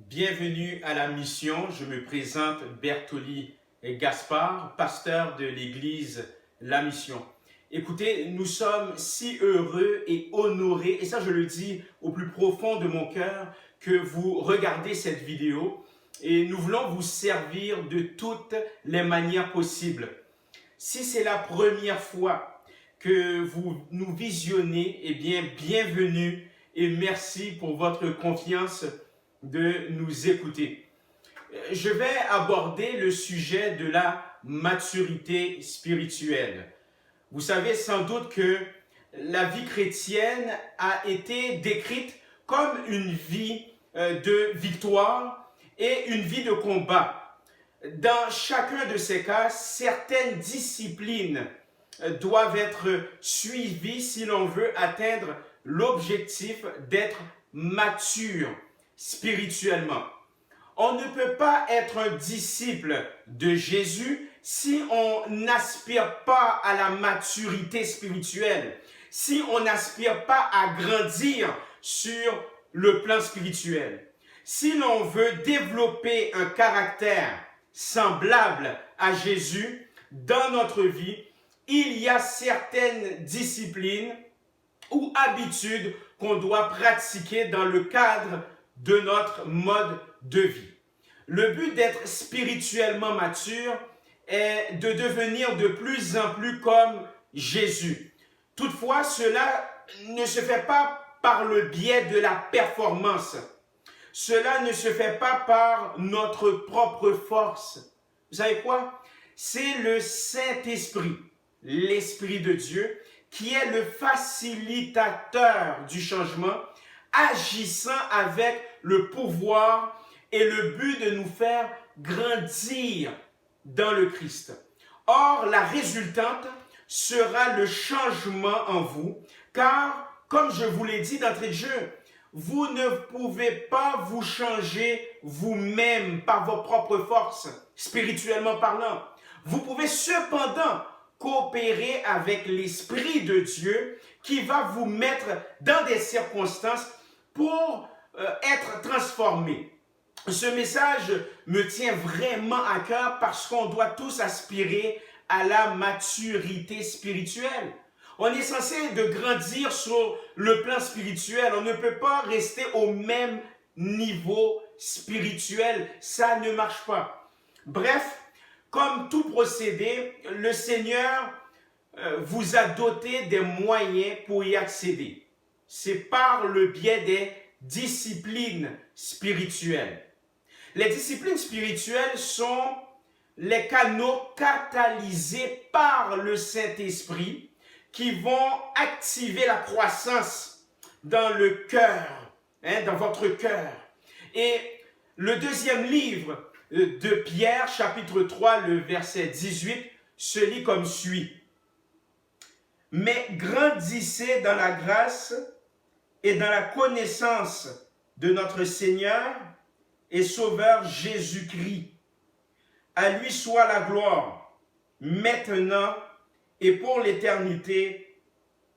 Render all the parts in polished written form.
Bienvenue à la mission. Je me présente Bertoli Gaspard, pasteur de l'église La Mission. Écoutez, nous sommes si heureux et honorés, et ça je le dis au plus profond de mon cœur, que vous regardez cette vidéo et nous voulons vous servir de toutes les manières possibles. Si c'est la première fois que vous nous visionnez, eh bien, bienvenue et merci pour votre confiance de nous écouter. Je vais aborder le sujet de la maturité spirituelle. Vous savez sans doute que la vie chrétienne a été décrite comme une vie de victoire et une vie de combat. Dans chacun de ces cas, certaines disciplines doivent être suivies si l'on veut atteindre l'objectif d'être mature spirituellement. On ne peut pas être un disciple de Jésus si on n'aspire pas à la maturité spirituelle, si on n'aspire pas à grandir sur le plan spirituel. Si l'on veut développer un caractère semblable à Jésus dans notre vie, il y a certaines disciplines ou habitudes qu'on doit pratiquer dans le cadre de notre mode de vie. Le but d'être spirituellement mature est de devenir de plus en plus comme Jésus. Toutefois, cela ne se fait pas par le biais de la performance. Cela ne se fait pas par notre propre force. Vous savez quoi? C'est le Saint-Esprit, l'Esprit de Dieu, qui est le facilitateur du changement, agissant avec le pouvoir et le but de nous faire grandir dans le Christ. Or, la résultante sera le changement en vous, car, comme je vous l'ai dit d'entrée de jeu, vous ne pouvez pas vous changer vous-même par vos propres forces, spirituellement parlant. Vous pouvez cependant coopérer avec l'Esprit de Dieu qui va vous mettre dans des circonstances pour être transformé. Ce message me tient vraiment à cœur parce qu'on doit tous aspirer à la maturité spirituelle. On est censé de grandir sur le plan spirituel. On ne peut pas rester au même niveau spirituel. Ça ne marche pas. Bref, comme tout procédé, le Seigneur vous a doté des moyens pour y accéder. C'est par le biais des disciplines spirituelles. Les disciplines spirituelles sont les canaux catalysés par le Saint-Esprit qui vont activer la croissance dans le cœur, dans votre cœur. Et le deuxième livre de Pierre, chapitre 3, le verset 18, se lit comme suit. « Mais grandissez dans la grâce et dans la connaissance de notre Seigneur et Sauveur Jésus-Christ. À lui soit la gloire, maintenant et pour l'éternité.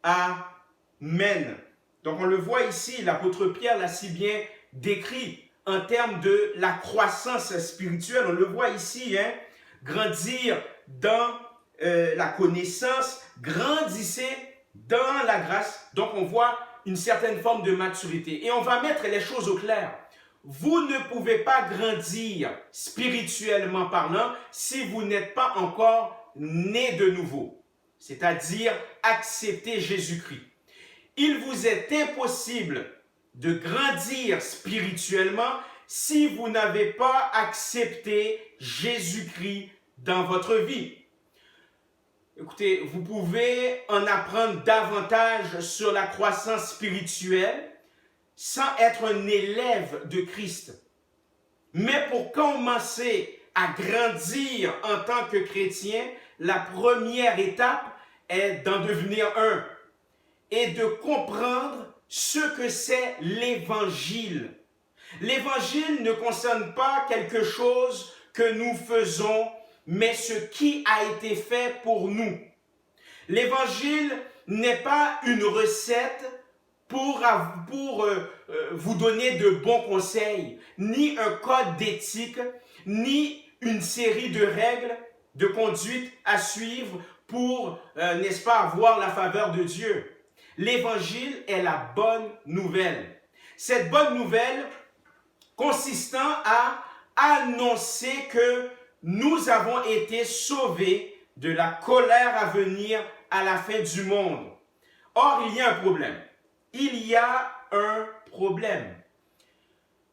Amen. » Donc on le voit ici, l'apôtre Pierre l'a si bien décrit en termes de la croissance spirituelle. On le voit ici, grandir dans la connaissance, grandissez dans la grâce. Donc on voit une certaine forme de maturité. Et on va mettre les choses au clair. Vous ne pouvez pas grandir spirituellement parlant si vous n'êtes pas encore né de nouveau, c'est-à-dire accepter Jésus-Christ. Il vous est impossible de grandir spirituellement si vous n'avez pas accepté Jésus-Christ dans votre vie. Écoutez, vous pouvez en apprendre davantage sur la croissance spirituelle sans être un élève de Christ. Mais pour commencer à grandir en tant que chrétien, la première étape est d'en devenir un et de comprendre ce que c'est l'Évangile. L'Évangile ne concerne pas quelque chose que nous faisons, mais ce qui a été fait pour nous. L'Évangile n'est pas une recette pour vous donner de bons conseils, ni un code d'éthique, ni une série de règles de conduite à suivre pour, n'est-ce pas, avoir la faveur de Dieu. L'Évangile est la bonne nouvelle. Cette bonne nouvelle consistant à annoncer que nous avons été sauvés de la colère à venir à la fin du monde. Or, il y a un problème. Il y a un problème.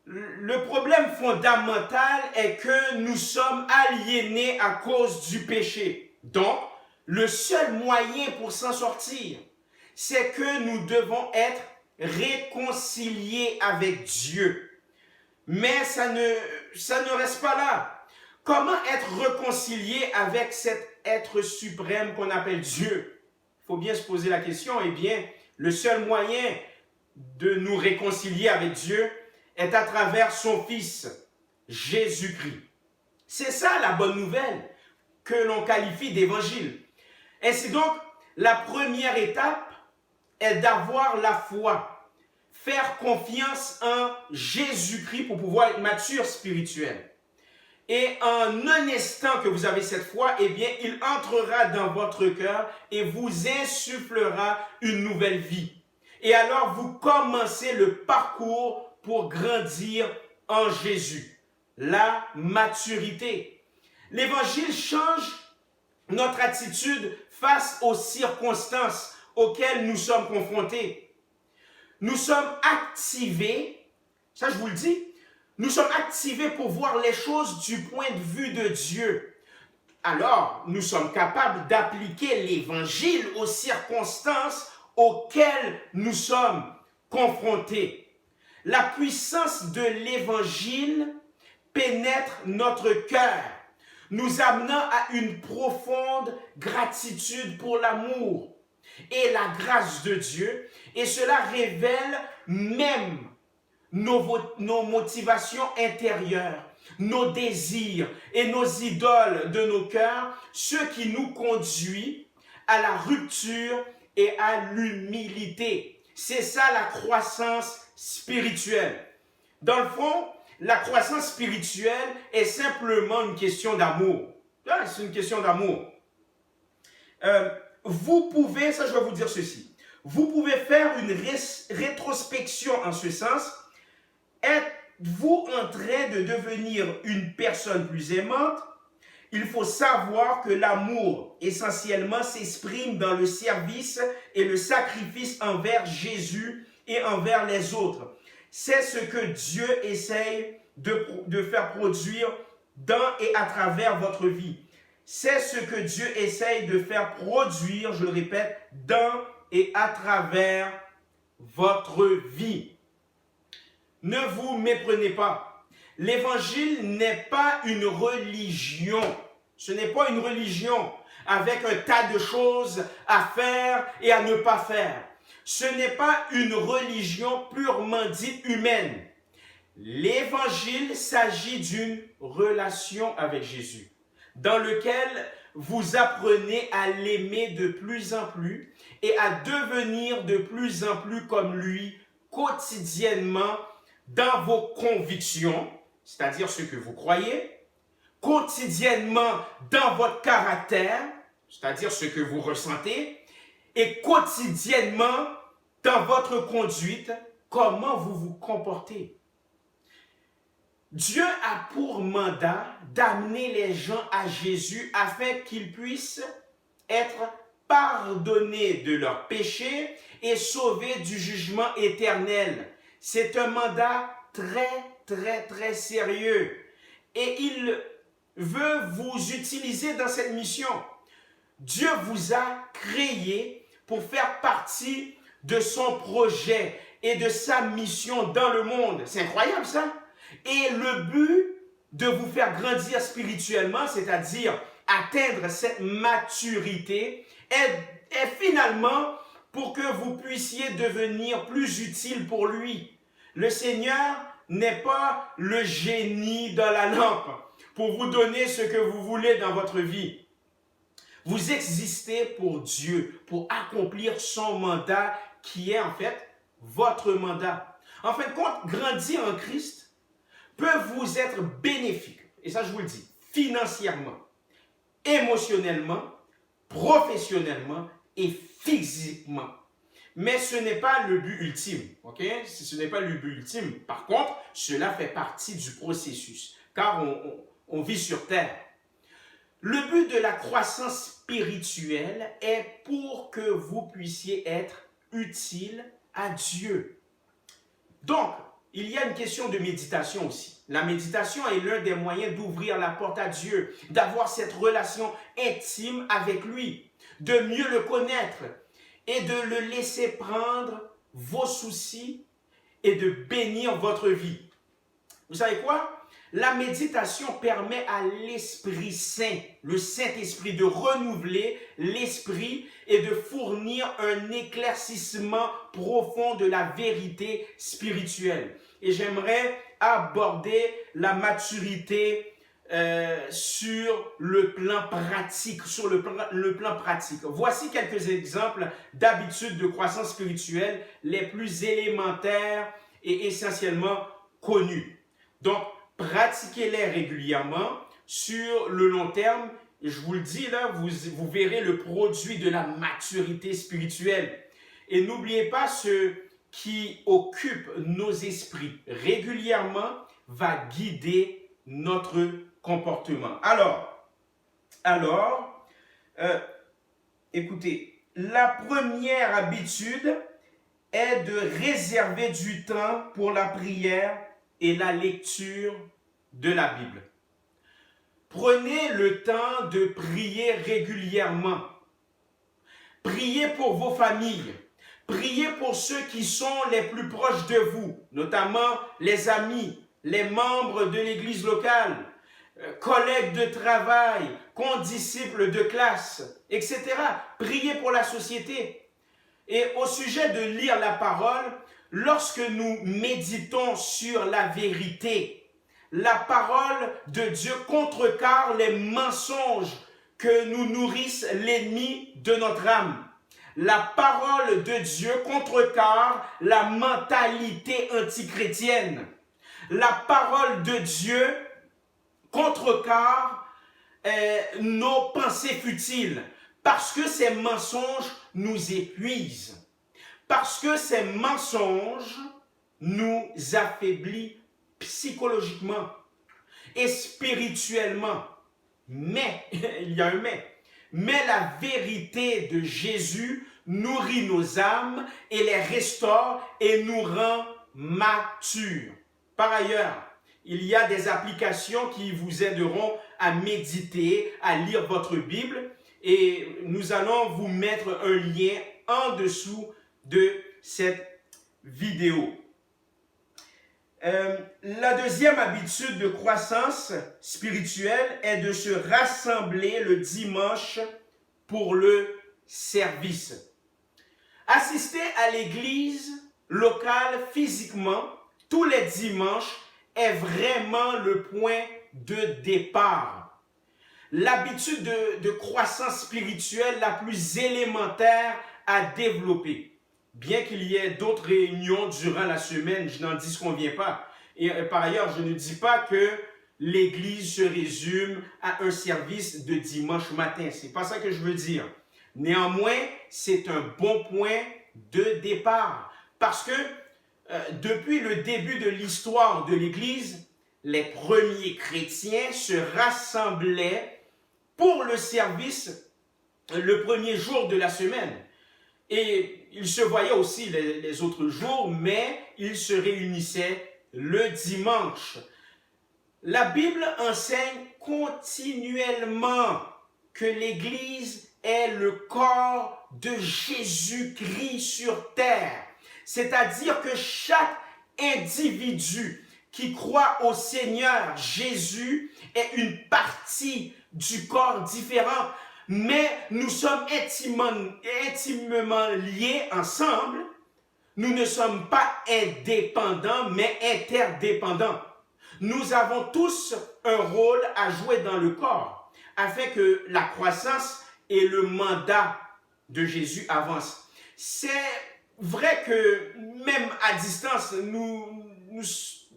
Le problème fondamental est que nous sommes aliénés à cause du péché. Donc, le seul moyen pour s'en sortir, c'est que nous devons être réconciliés avec Dieu. Mais ça ne reste pas là. Comment être réconcilié avec cet être suprême qu'on appelle Dieu? Il faut bien se poser la question. Eh bien, le seul moyen de nous réconcilier avec Dieu est à travers son Fils, Jésus-Christ. C'est ça la bonne nouvelle que l'on qualifie d'évangile. Ainsi donc, la première étape est d'avoir la foi, faire confiance en Jésus-Christ pour pouvoir être mature spirituel. Et en un instant que vous avez cette foi, eh bien, il entrera dans votre cœur et vous insufflera une nouvelle vie. Et alors, vous commencez le parcours pour grandir en Jésus. La maturité. L'Évangile change notre attitude face aux circonstances auxquelles nous sommes confrontés. Nous sommes activés, ça je vous le dis, nous sommes activés pour voir les choses du point de vue de Dieu. Alors, nous sommes capables d'appliquer l'Évangile aux circonstances auxquelles nous sommes confrontés. La puissance de l'Évangile pénètre notre cœur, nous amenant à une profonde gratitude pour l'amour et la grâce de Dieu, et cela révèle même nos motivations intérieures, nos désirs et nos idoles de nos cœurs, ce qui nous conduit à la rupture et à l'humilité. C'est ça la croissance spirituelle. Dans le fond, la croissance spirituelle est simplement une question d'amour. C'est une question d'amour. Vous pouvez, ça je vais vous dire ceci, vous pouvez faire une rétrospection en ce sens. Êtes-vous en train de devenir une personne plus aimante? Il faut savoir que l'amour essentiellement s'exprime dans le service et le sacrifice envers Jésus et envers les autres. C'est ce que Dieu essaye de faire produire dans et à travers votre vie. C'est ce que Dieu essaye de faire produire, je le répète, dans et à travers votre vie. Ne vous méprenez pas. L'Évangile n'est pas une religion. Ce n'est pas une religion avec un tas de choses à faire et à ne pas faire. Ce n'est pas une religion purement dite humaine. L'Évangile s'agit d'une relation avec Jésus, dans lequel vous apprenez à l'aimer de plus en plus et à devenir de plus en plus comme lui quotidiennement dans vos convictions, c'est-à-dire ce que vous croyez, quotidiennement dans votre caractère, c'est-à-dire ce que vous ressentez, et quotidiennement dans votre conduite, comment vous vous comportez. Dieu a pour mandat d'amener les gens à Jésus afin qu'ils puissent être pardonnés de leurs péchés et sauvés du jugement éternel. C'est un mandat très sérieux. Et il veut vous utiliser dans cette mission. Dieu vous a créé pour faire partie de son projet et de sa mission dans le monde. C'est incroyable ça. Et le but de vous faire grandir spirituellement, c'est-à-dire atteindre cette maturité, est finalement pour que vous puissiez devenir plus utile pour lui. Le Seigneur n'est pas le génie dans la lampe pour vous donner ce que vous voulez dans votre vie. Vous existez pour Dieu, pour accomplir son mandat qui est en fait votre mandat. En fin de compte, grandir en Christ peut vous être bénéfique, et ça je vous le dis, financièrement, émotionnellement, professionnellement et physiquement. Mais ce n'est pas le but ultime, ok? Ce n'est pas le but ultime. Par contre, cela fait partie du processus, car on vit sur terre. Le but de la croissance spirituelle est pour que vous puissiez être utile à Dieu. Donc, il y a une question de méditation aussi. La méditation est l'un des moyens d'ouvrir la porte à Dieu, d'avoir cette relation intime avec lui, de mieux le connaître et de le laisser prendre vos soucis et de bénir votre vie. Vous savez quoi? La méditation permet à l'Esprit Saint, le Saint-Esprit, de renouveler l'esprit et de fournir un éclaircissement profond de la vérité spirituelle. Et j'aimerais aborder la maturité sur le plan pratique, Voici quelques exemples d'habitudes de croissance spirituelle les plus élémentaires et essentiellement connues. Donc, pratiquez-les régulièrement sur le long terme. Et je vous le dis là, vous verrez le produit de la maturité spirituelle. Et n'oubliez pas, ce qui occupe nos esprits régulièrement va guider notre comportement. Écoutez, la première habitude est de réserver du temps pour la prière et la lecture de la Bible. Prenez le temps de prier régulièrement. Priez pour vos familles. Priez pour ceux qui sont les plus proches de vous, notamment les amis, les membres de l'église locale, collègues de travail, condisciples de classe, etc. Priez pour la société. Et au sujet de lire la parole, lorsque nous méditons sur la vérité, la parole de Dieu contrecarre les mensonges que nous nourrissent l'ennemi de notre âme. La parole de Dieu contrecarre la mentalité antichrétienne. La parole de Dieu contrecarre nos pensées futiles, parce que ces mensonges nous épuisent. Parce que ces mensonges nous affaiblissent psychologiquement et spirituellement. Mais, il y a un mais la vérité de Jésus nourrit nos âmes et les restaure et nous rend matures. Par ailleurs, il y a des applications qui vous aideront à méditer, à lire votre Bible, et nous allons vous mettre un lien en dessous de cette vidéo. La deuxième habitude de croissance spirituelle est de se rassembler le dimanche pour le service. Assister à l'église locale physiquement tous les dimanches est vraiment le point de départ. L'habitude de croissance spirituelle la plus élémentaire à développer. Bien qu'il y ait d'autres réunions durant la semaine, je n'en disconviens pas. Et par ailleurs, je ne dis pas que l'église se résume à un service de dimanche matin. Ce n'est pas ça que je veux dire. Néanmoins, c'est un bon point de départ. Parce que depuis le début de l'histoire de l'église, les premiers chrétiens se rassemblaient pour le service le premier jour de la semaine. Et ils se voyaient aussi les autres jours, mais ils se réunissaient le dimanche. La Bible enseigne continuellement que l'Église est le corps de Jésus-Christ sur terre. C'est-à-dire que chaque individu qui croit au Seigneur Jésus est une partie du corps différent. Mais nous sommes intimement liés ensemble. Nous ne sommes pas indépendants, mais interdépendants. Nous avons tous un rôle à jouer dans le corps, afin que la croissance et le mandat de Jésus avancent. C'est vrai que même à distance, nous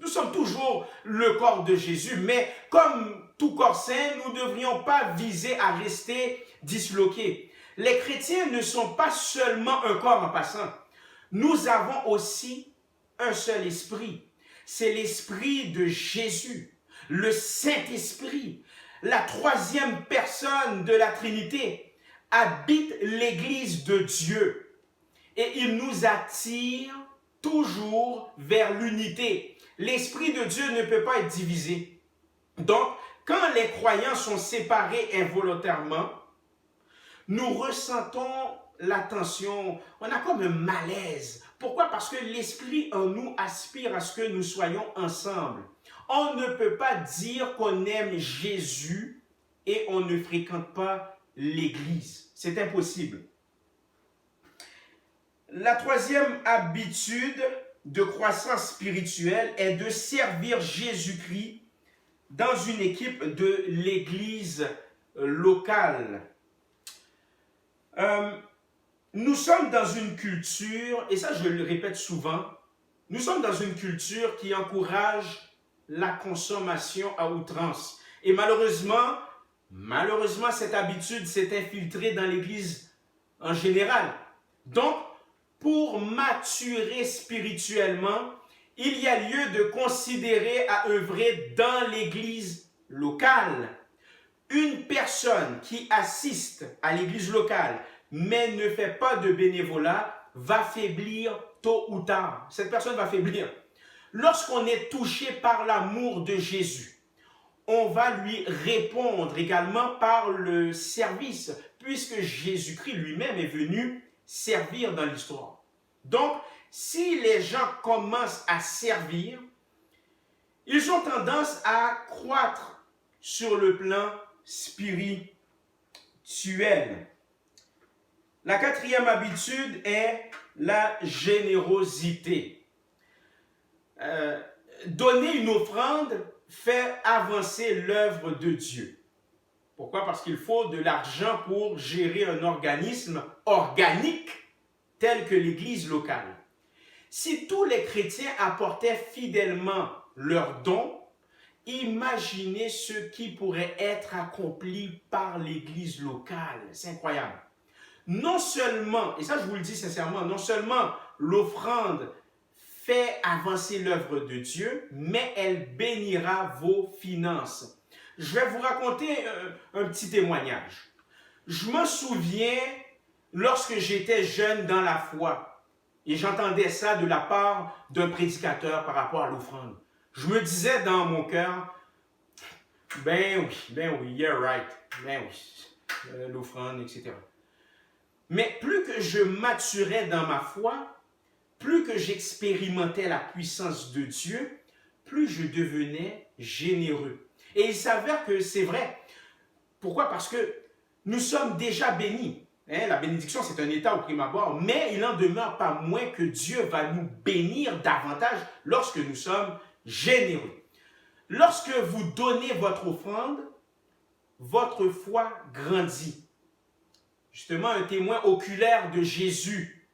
sommes toujours le corps de Jésus, mais comme tout corps saint, nous ne devrions pas viser à rester disloqués. Les chrétiens ne sont pas seulement un corps en passant. Nous avons aussi un seul esprit. C'est l'esprit de Jésus, le Saint-Esprit, la troisième personne de la Trinité, habite l'Église de Dieu. Et il nous attire toujours vers l'unité. L'Esprit de Dieu ne peut pas être divisé. Donc, quand les croyants sont séparés involontairement, nous ressentons la tension, on a comme un malaise. Pourquoi? Parce que l'Esprit en nous aspire à ce que nous soyons ensemble. On ne peut pas dire qu'on aime Jésus et on ne fréquente pas l'Église. C'est impossible. La troisième habitude de croissance spirituelle est de servir Jésus-Christ dans une équipe de l'Église locale. Nous sommes dans une culture, et ça je le répète souvent, nous sommes dans une culture qui encourage la consommation à outrance. Et malheureusement, cette habitude s'est infiltrée dans l'Église en général. Donc, pour maturer spirituellement, il y a lieu de considérer à œuvrer dans l'Église locale. Une personne qui assiste à l'église locale, mais ne fait pas de bénévolat, va faiblir tôt ou tard. Cette personne va faiblir. Lorsqu'on est touché par l'amour de Jésus, on va lui répondre également par le service, puisque Jésus-Christ lui-même est venu servir dans l'histoire. Donc, si les gens commencent à servir, ils ont tendance à croître sur le plan spirituel. La quatrième habitude est la générosité. Donner une offrande fait avancer l'œuvre de Dieu. Pourquoi? Parce qu'il faut de l'argent pour gérer un organisme organique tel que l'Église locale. Si tous les chrétiens apportaient fidèlement leurs dons, imaginez ce qui pourrait être accompli par l'Église locale. C'est incroyable. Non seulement, et ça je vous le dis sincèrement, non seulement l'offrande fait avancer l'œuvre de Dieu, mais elle bénira vos finances. Je vais vous raconter un petit témoignage. Je me souviens lorsque j'étais jeune dans la foi et j'entendais ça de la part d'un prédicateur par rapport à l'offrande. Je me disais dans mon cœur, ben oui, you're right, ben oui, l'offrande, etc. Mais plus que je maturais dans ma foi, plus que j'expérimentais la puissance de Dieu, plus je devenais généreux. Et il s'avère que c'est vrai. Pourquoi? Parce que nous sommes déjà bénis. La bénédiction, c'est un état au prime abord, mais il n'en demeure pas moins que Dieu va nous bénir davantage lorsque nous sommes généreux. Lorsque vous donnez votre offrande, votre foi grandit. Justement, un témoin oculaire de Jésus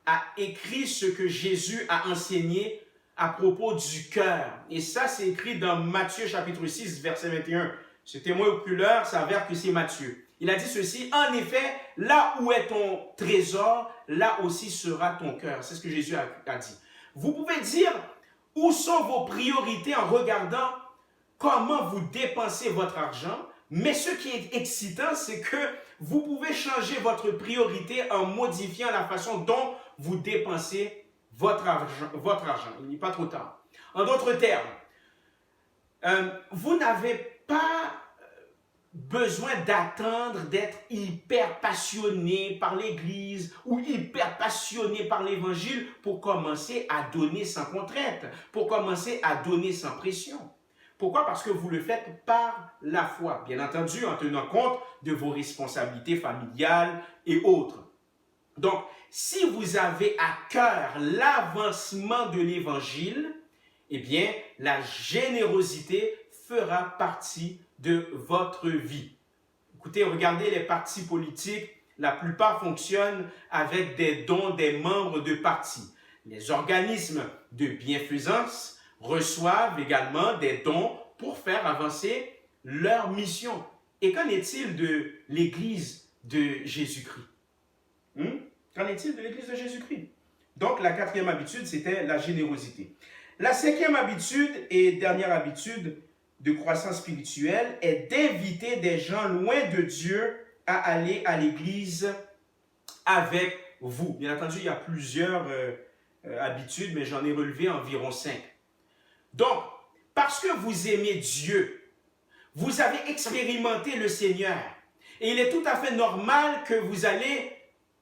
a écrit ce que Jésus a enseigné à propos du cœur. Et ça, c'est écrit dans Matthieu chapitre 6, verset 21. Ce témoin oculaire s'avère que c'est Matthieu. Il a dit ceci, en effet, là où est ton trésor, là aussi sera ton cœur. C'est ce que Jésus a dit. Vous pouvez dire où sont vos priorités en regardant comment vous dépensez votre argent, mais ce qui est excitant, c'est que vous pouvez changer votre priorité en modifiant la façon dont vous dépensez votre argent. Il n'est pas trop tard. En d'autres termes, vous n'avez pas besoin d'attendre d'être hyper passionné par l'Église ou hyper passionné par l'Évangile pour commencer à donner sans contrainte, pour commencer à donner sans pression. Pourquoi? Parce que vous le faites par la foi, bien entendu, en tenant compte de vos responsabilités familiales et autres. Donc, si vous avez à cœur l'avancement de l'Évangile, eh bien, la générosité fera partie de votre vie. Écoutez, regardez les partis politiques La plupart fonctionnent avec des dons des membres de partis. Les organismes de bienfaisance reçoivent également des dons pour faire avancer leur mission. Et qu'en est-il de l'Église de Jésus-Christ? Qu'en est-il de l'Église de Jésus-Christ? Donc, la quatrième habitude, c'était la générosité. La cinquième habitude et dernière habitude de croissance spirituelle est d'inviter des gens loin de Dieu à aller à l'Église avec vous. Bien entendu, il y a plusieurs habitudes, mais j'en ai relevé environ 5. Donc, parce que vous aimez Dieu, vous avez expérimenté le Seigneur. Et il est tout à fait normal que vous allez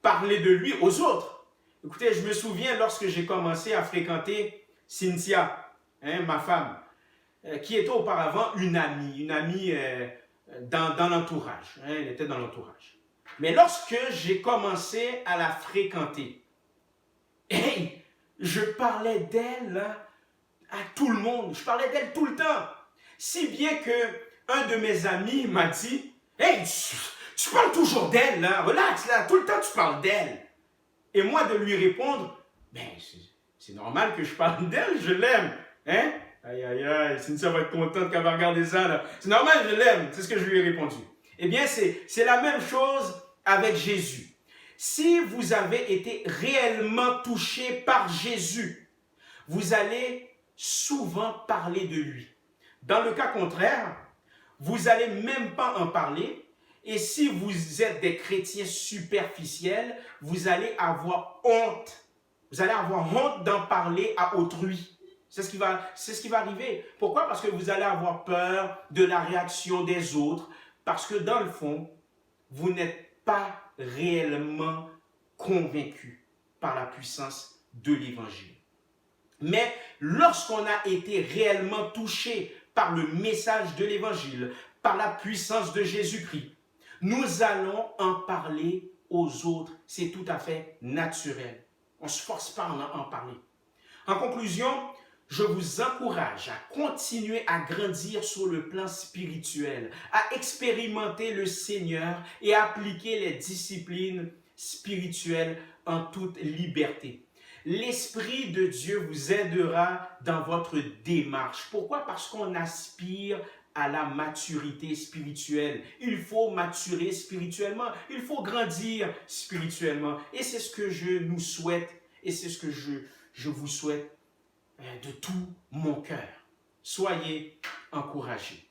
parler de lui aux autres. Écoutez, je me souviens lorsque j'ai commencé à fréquenter Cynthia, ma femme, qui était auparavant une amie dans l'entourage. Elle était dans l'entourage. Mais lorsque j'ai commencé à la fréquenter, je parlais d'elle à tout le monde. Je parlais d'elle tout le temps. Si bien que un de mes amis m'a dit, « Hey, tu parles toujours d'elle, là. Relax, là. Tout le temps, tu parles d'elle. » Et moi, de lui répondre, « Ben, c'est normal que je parle d'elle. Je l'aime. Hein? Aïe, aïe, aïe. Cynthia va être contente qu'elle va regarder ça, là. C'est normal, je l'aime. » C'est ce que je lui ai répondu. Eh bien, c'est la même chose avec Jésus. Si vous avez été réellement touché par Jésus, vous allez souvent parler de lui. Dans le cas contraire, vous n'allez même pas en parler. Et si vous êtes des chrétiens superficiels, vous allez avoir honte. Vous allez avoir honte d'en parler à autrui. C'est ce qui va arriver. Pourquoi? Parce que vous allez avoir peur de la réaction des autres. Parce que dans le fond, vous n'êtes pas réellement convaincu par la puissance de l'Évangile. Mais lorsqu'on a été réellement touché par le message de l'Évangile, par la puissance de Jésus-Christ, nous allons en parler aux autres. C'est tout à fait naturel. On ne se force pas à en parler. En conclusion, je vous encourage à continuer à grandir sur le plan spirituel, à expérimenter le Seigneur et à appliquer les disciplines spirituelles en toute liberté. L'Esprit de Dieu vous aidera dans votre démarche. Pourquoi? Parce qu'on aspire à la maturité spirituelle. Il faut maturer spirituellement. Il faut grandir spirituellement. Et c'est ce que je nous souhaite et c'est ce que je vous souhaite de tout mon cœur. Soyez encouragés.